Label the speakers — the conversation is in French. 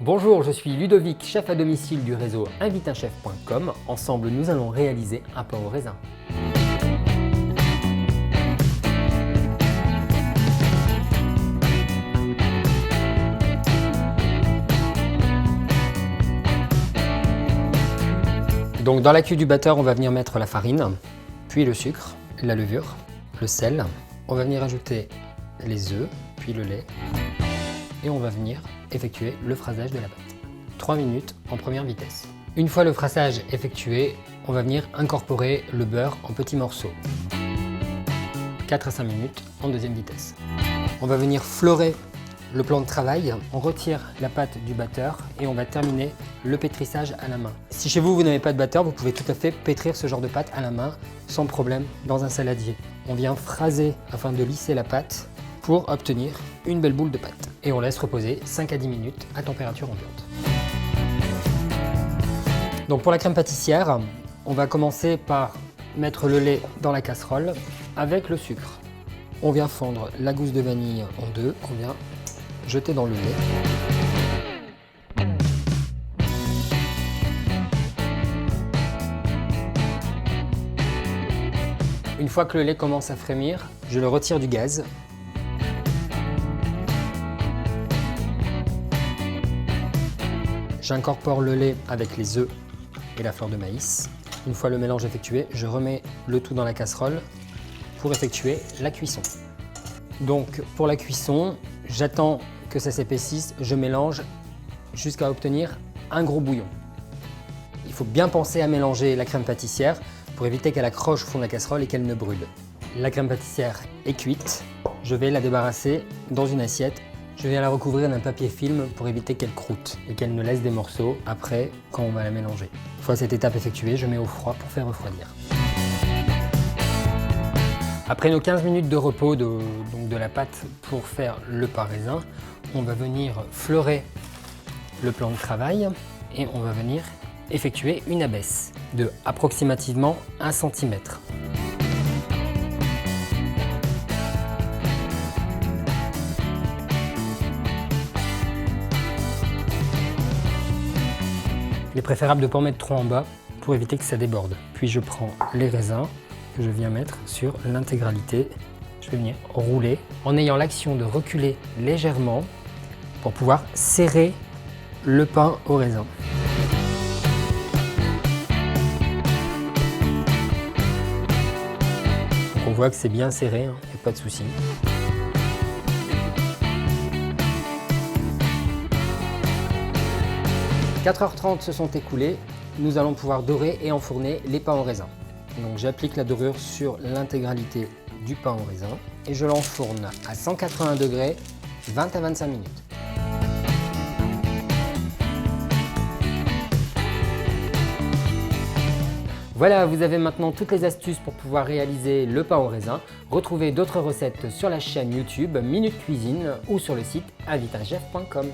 Speaker 1: Bonjour, je suis Ludovic, chef à domicile du réseau inviteinchef.com. Ensemble, nous allons réaliser un pain au raisin. Donc dans la cuve du batteur, on va venir mettre la farine, puis le sucre, la levure, le sel. On va venir ajouter les œufs, puis le lait. Et on va venir effectuer le phrasage de la pâte. 3 minutes en première vitesse. Une fois le phrasage effectué, on va venir incorporer le beurre en petits morceaux. 4 à 5 minutes en deuxième vitesse. On va venir fleurer le plan de travail. On retire la pâte du batteur et on va terminer le pétrissage à la main. Si chez vous, vous n'avez pas de batteur, vous pouvez tout à fait pétrir ce genre de pâte à la main sans problème dans un saladier. On vient phraser afin de lisser la pâte pour obtenir une belle boule de pâte. Et on laisse reposer 5 à 10 minutes à température ambiante. Donc pour la crème pâtissière, on va commencer par mettre le lait dans la casserole avec le sucre. On vient fendre la gousse de vanille en deux, qu'on vient jeter dans le lait. Une fois que le lait commence à frémir, je le retire du gaz. J'incorpore le lait avec les œufs et la fleur de maïs. Une fois le mélange effectué, je remets le tout dans la casserole pour effectuer la cuisson. Donc pour la cuisson, j'attends que ça s'épaississe, je mélange jusqu'à obtenir un gros bouillon. Il faut bien penser à mélanger la crème pâtissière pour éviter qu'elle accroche au fond de la casserole et qu'elle ne brûle. La crème pâtissière est cuite, je vais la débarrasser dans une assiette. Je viens la recouvrir d'un papier film pour éviter qu'elle croûte et qu'elle ne laisse des morceaux après quand on va la mélanger. Une fois cette étape effectuée, je mets au froid pour faire refroidir. Après nos 15 minutes de repos de la pâte pour faire le pain raisin, on va venir fleurer le plan de travail et on va venir effectuer une abaisse de approximativement 1 cm. Il est préférable de ne pas en mettre trop en bas pour éviter que ça déborde. Puis je prends les raisins que je viens mettre sur l'intégralité. Je vais venir rouler en ayant l'action de reculer légèrement pour pouvoir serrer le pain au raisin. Donc on voit que c'est bien serré, hein, y a pas de souci. « 4h30 se sont écoulées, nous allons pouvoir dorer et enfourner les pains au raisin. Donc j'applique la dorure sur l'intégralité du pain au raisin et je l'enfourne à 180 degrés 20 à 25 minutes. Voilà, vous avez maintenant toutes les astuces pour pouvoir réaliser le pain au raisin. Retrouvez d'autres recettes sur la chaîne YouTube Minute Cuisine ou sur le site inviteinchef.com.